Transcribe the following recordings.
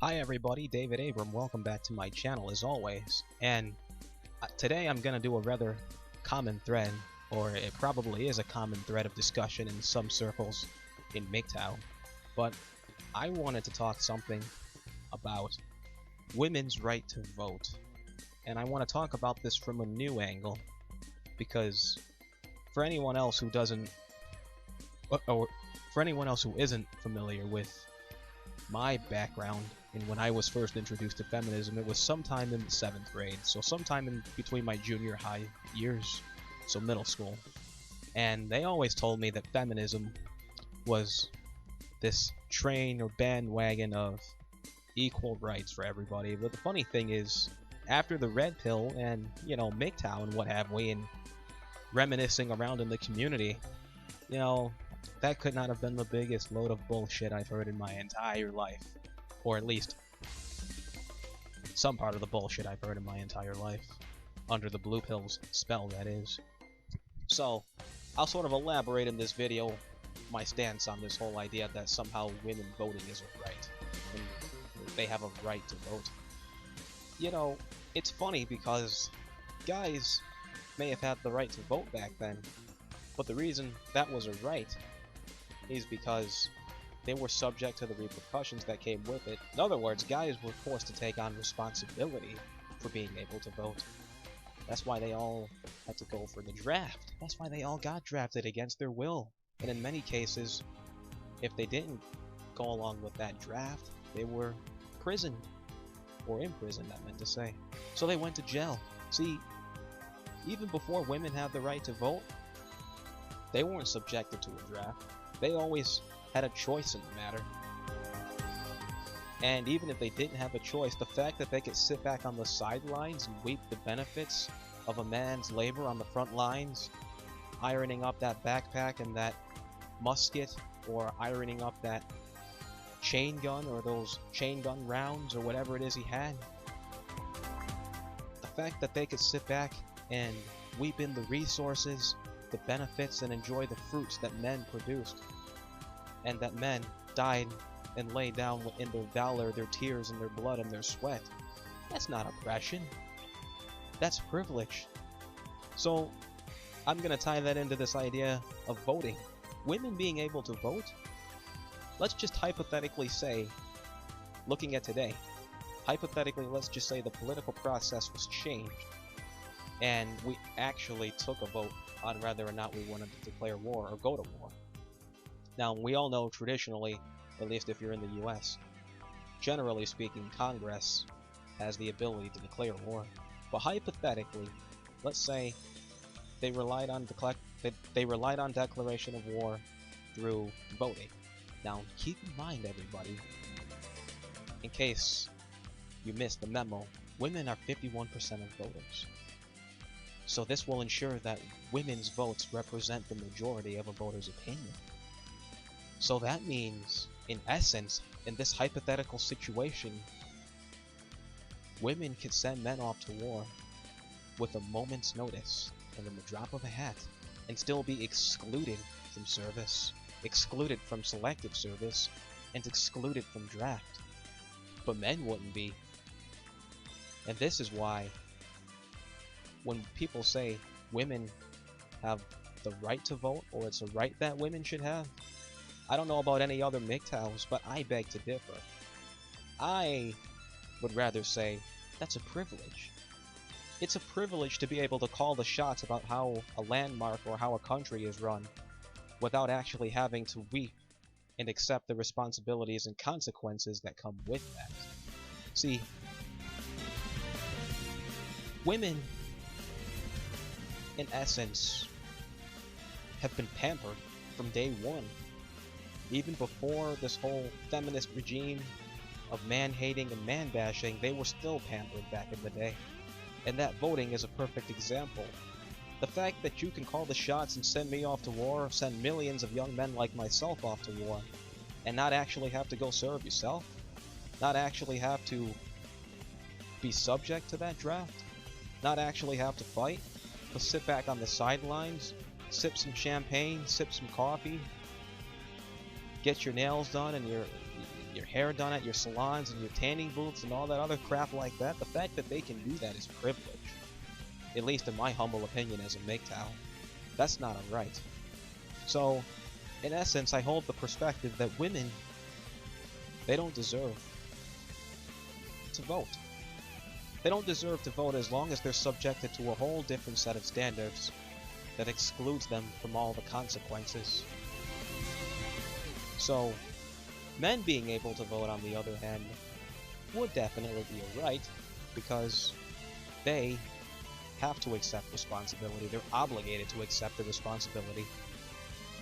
Hi everybody, David Abram, welcome back to my channel as always, and today I'm gonna do a rather common thread, or it probably is a common thread of discussion in some circles in MGTOW, but I wanted to talk something about women's right to vote, and I want to talk about this from a new angle, because for anyone else who doesn't, or for anyone else who isn't familiar with my background, and when I was first introduced to feminism, it was sometime in the 7th grade, so sometime in between my junior high years, so middle school. And they always told me that feminism was this train or bandwagon of equal rights for everybody. But the funny thing is, after the red pill and, MGTOW and what have we, and reminiscing around in the community, that could not have been the biggest load of bullshit I've heard in my entire life. Or at least some part of the bullshit I've heard in my entire life. Under the blue pill's spell, that is. So, I'll sort of elaborate in this video my stance on this whole idea that somehow women voting is a right. And they have a right to vote. It's funny because guys may have had the right to vote back then, but the reason that was a right is because they were subject to the repercussions that came with it. In other words, guys were forced to take on responsibility for being able to vote. That's why they all had to go for the draft. That's why they all got drafted against their will. And in many cases, if they didn't go along with that draft, they were imprisoned. Or imprisoned, I meant to say. So they went to jail. See, even before women had the right to vote, they weren't subjected to a draft. They always had a choice in the matter. And even if they didn't have a choice, the fact that they could sit back on the sidelines and reap the benefits of a man's labor on the front lines, ironing up that backpack and that musket, or ironing up that chain gun or those chain gun rounds or whatever it is he had, the fact that they could sit back and weep in the resources, the benefits, and enjoy the fruits that men produced, and that men died and laid down in their valor, their tears, and their blood, and their sweat. That's not oppression. That's privilege. So, I'm gonna tie that into this idea of voting. Women being able to vote? Let's just hypothetically say, looking at today, hypothetically, let's just say the political process was changed, and we actually took a vote on whether or not we wanted to declare war or go to war. Now, we all know traditionally, at least if you're in the US, generally speaking, Congress has the ability to declare war. But hypothetically, let's say they relied on declaration of war through voting. Now, keep in mind, everybody, in case you missed the memo, women are 51% of voters. So this will ensure that women's votes represent the majority of a voter's opinion. So that means, in essence, in this hypothetical situation, women could send men off to war with a moment's notice and in the drop of a hat, and still be excluded from service, excluded from selective service, and excluded from draft. But men wouldn't be. And this is why, when people say women have the right to vote, or it's a right that women should have, I don't know about any other MGTOWs, but I beg to differ. I would rather say that's a privilege. It's a privilege to be able to call the shots about how a landmark or how a country is run without actually having to weep and accept the responsibilities and consequences that come with that. See, women, in essence, have been pampered from day one. Even before this whole feminist regime of man-hating and man-bashing, they were still pampered back in the day. And that voting is a perfect example. The fact that you can call the shots and send me off to war, send millions of young men like myself off to war, and not actually have to go serve yourself, not actually have to be subject to that draft, not actually have to fight, but sit back on the sidelines, sip some champagne, sip some coffee, get your nails done and your hair done at your salons and your tanning booths and all that other crap like that, the fact that they can do that is privilege. At least in my humble opinion as a MGTOW. That's not a right. So, in essence, I hold the perspective that women, they don't deserve to vote. They don't deserve to vote as long as they're subjected to a whole different set of standards that excludes them from all the consequences. So, men being able to vote, on the other hand, would definitely be a right, because they have to accept responsibility. They're obligated to accept the responsibility,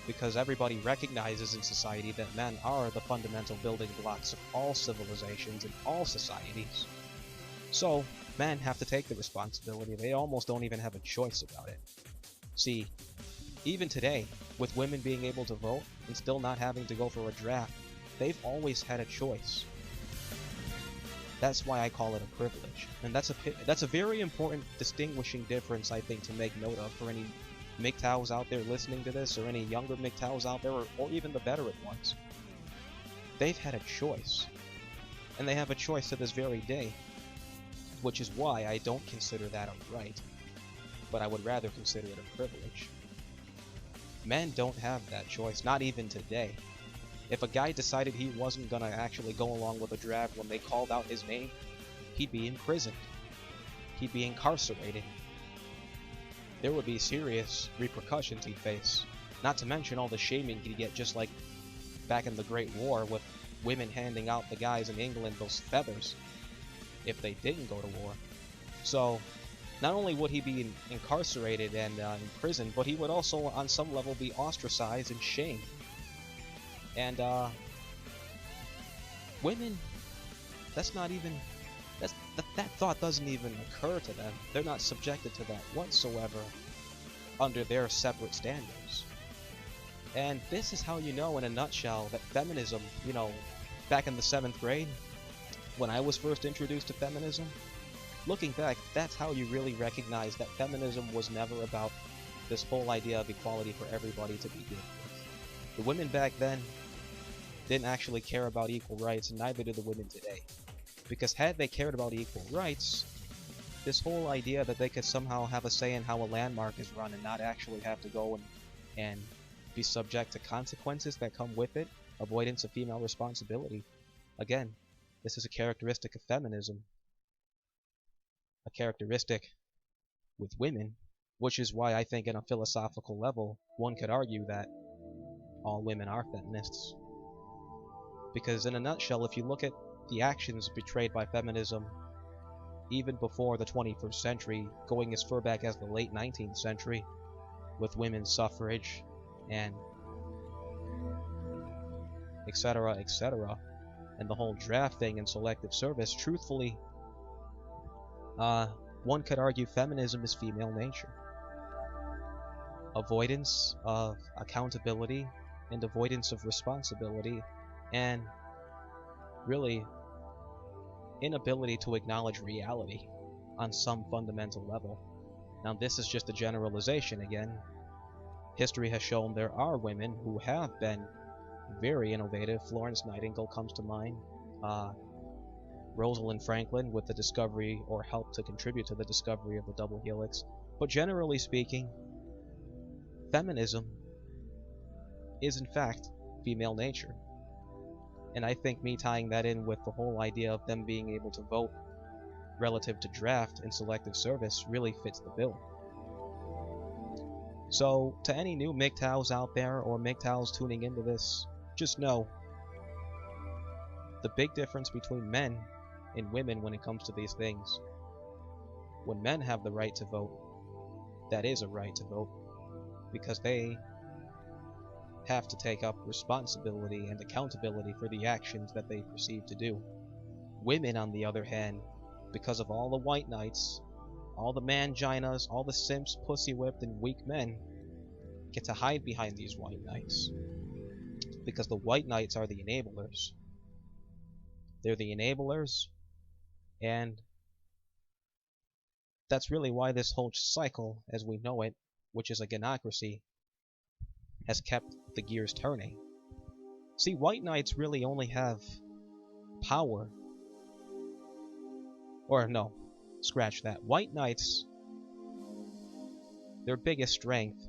because everybody recognizes in society that men are the fundamental building blocks of all civilizations and all societies. So, men have to take the responsibility. They almost don't even have a choice about it. See, even today, with women being able to vote and still not having to go for a draft, they've always had a choice. That's why I call it a privilege. And that's a very important distinguishing difference, I think, to make note of for any MGTOWs out there listening to this, or any younger MGTOWs out there, or even the veteran ones. They've had a choice. And they have a choice to this very day. Which is why I don't consider that a right, but I would rather consider it a privilege. Men don't have that choice, not even today. If a guy decided he wasn't gonna actually go along with a draft when they called out his name, he'd be imprisoned. He'd be incarcerated. There would be serious repercussions he'd face. Not to mention all the shaming he'd get, just like back in the Great War with women handing out the guys in England those feathers if they didn't go to war. So, not only would he be incarcerated and imprisoned, but he would also, on some level, be ostracized and shamed. And, women, that's not even, that thought doesn't even occur to them. They're not subjected to that whatsoever under their separate standards. And this is how you know, in a nutshell, that feminism, you know, back in the 7th grade, when I was first introduced to feminism, looking back, that's how you really recognize that feminism was never about this whole idea of equality for everybody to begin with. The women back then didn't actually care about equal rights, and neither do the women today. Because had they cared about equal rights, this whole idea that they could somehow have a say in how a landmark is run and not actually have to go and be subject to consequences that come with it, avoidance of female responsibility. Again, this is a characteristic of feminism, a characteristic with women, which is why I think, in a philosophical level, one could argue that all women are feminists. Because in a nutshell, if you look at the actions betrayed by feminism, even before the 21st century, going as far back as the late 19th century, with women's suffrage and etc., etc., and the whole draft thing and selective service, truthfully, one could argue feminism is female nature. Avoidance of accountability and avoidance of responsibility, and really inability to acknowledge reality on some fundamental level. Now, this is just a generalization again. History has shown there are women who have been very innovative. Florence Nightingale comes to mind. Rosalind Franklin with the discovery, or helped to contribute to the discovery, of the double helix. But generally speaking, feminism is in fact female nature. And I think me tying that in with the whole idea of them being able to vote relative to draft and selective service really fits the bill. So, to any new MGTOWs out there, or MGTOWs tuning into this, just know the big difference between men and women when it comes to these things. When men have the right to vote, that is a right to vote, because they have to take up responsibility and accountability for the actions that they proceed to do. Women, on the other hand, because of all the white knights, all the manginas, all the simps, pussy-whipped, and weak men, get to hide behind these white knights. Because the white knights are the enablers. They're the enablers, and that's really why this whole cycle, as we know it, which is a gynocracy, has kept the gears turning. See, white knights really only have power, or no, scratch that. White knights, their biggest strength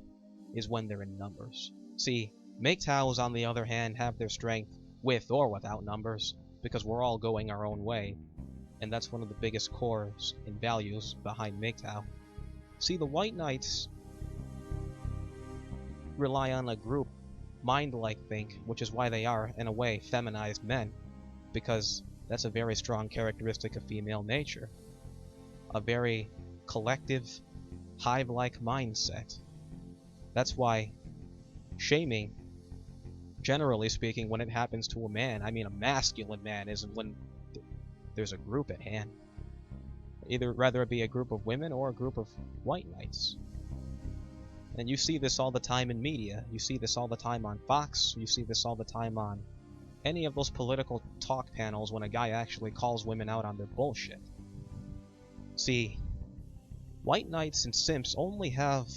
is when they're in numbers. See, MGTOWs, on the other hand, have their strength with or without numbers, because we're all going our own way, and that's one of the biggest cores and values behind MGTOW. See, the White Knights rely on a group mind-like think, which is why they are, in a way, feminized men, because that's a very strong characteristic of female nature. A very collective, hive-like mindset. That's why shaming, generally speaking, when it happens to a man, I mean a masculine man, is when there's a group at hand. Rather it be a group of women or a group of white knights. And you see this all the time in media. You see this all the time on Fox. You see this all the time on any of those political talk panels when a guy actually calls women out on their bullshit. See, white knights and simps only have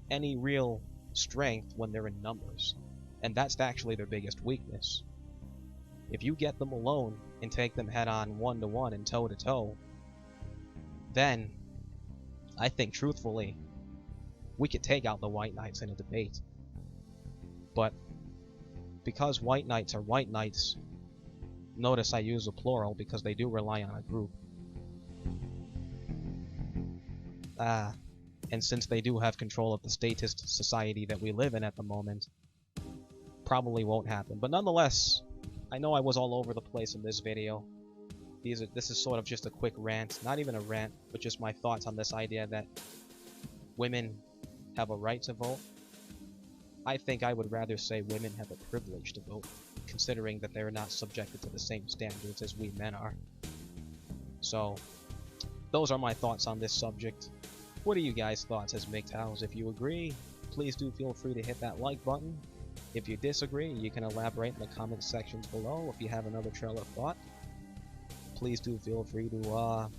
any real strength when they're in numbers, and that's actually their biggest weakness. If you get them alone and take them head-on, one-to-one and toe-to-toe, then I think truthfully we could take out the white knights in a debate. But because white knights are white knights, notice I use a plural because they do rely on a group. And since they do have control of the statist society that we live in at the moment, probably won't happen. But nonetheless, I know I was all over the place in this video. This is sort of just a quick rant, not even a rant, but just my thoughts on this idea that women have a right to vote. I think I would rather say women have a privilege to vote, considering that they're not subjected to the same standards as we men are. So, those are my thoughts on this subject. What are you guys' thoughts as MGTOWs? If you agree, please do feel free to hit that like button. If you disagree, you can elaborate in the comment sections below. If you have another trail of thought, please do feel free to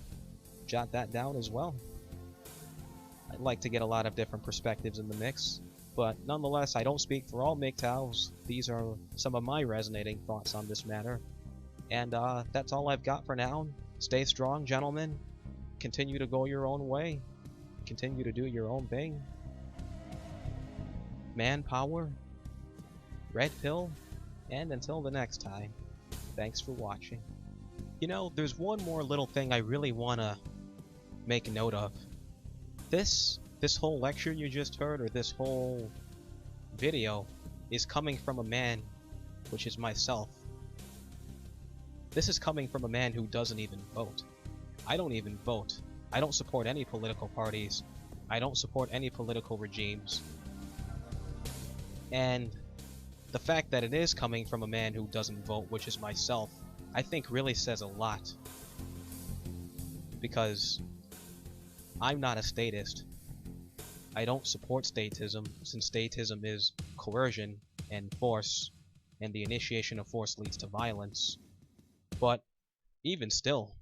jot that down as well. I'd like to get a lot of different perspectives in the mix, but nonetheless, I don't speak for all MGTOWs. These are some of my resonating thoughts on this matter. And that's all I've got for now. Stay strong, gentlemen. Continue to go your own way. Continue to do your own thing. Manpower, red pill, and until the next time, thanks for watching. You know, there's one more little thing I really want to make note of. This whole lecture you just heard, or this whole video, is coming from a man, which is myself. This is coming from a man who doesn't even vote. I don't even vote. I don't support any political parties. I don't support any political regimes. And the fact that it is coming from a man who doesn't vote, which is myself, I think really says a lot. Because I'm not a statist. I don't support statism, since statism is coercion and force, and the initiation of force leads to violence. But even still,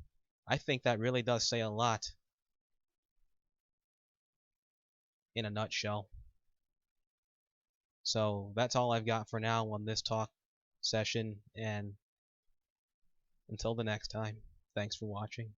I think that really does say a lot in a nutshell. So that's all I've got for now on this talk session, and until the next time, thanks for watching.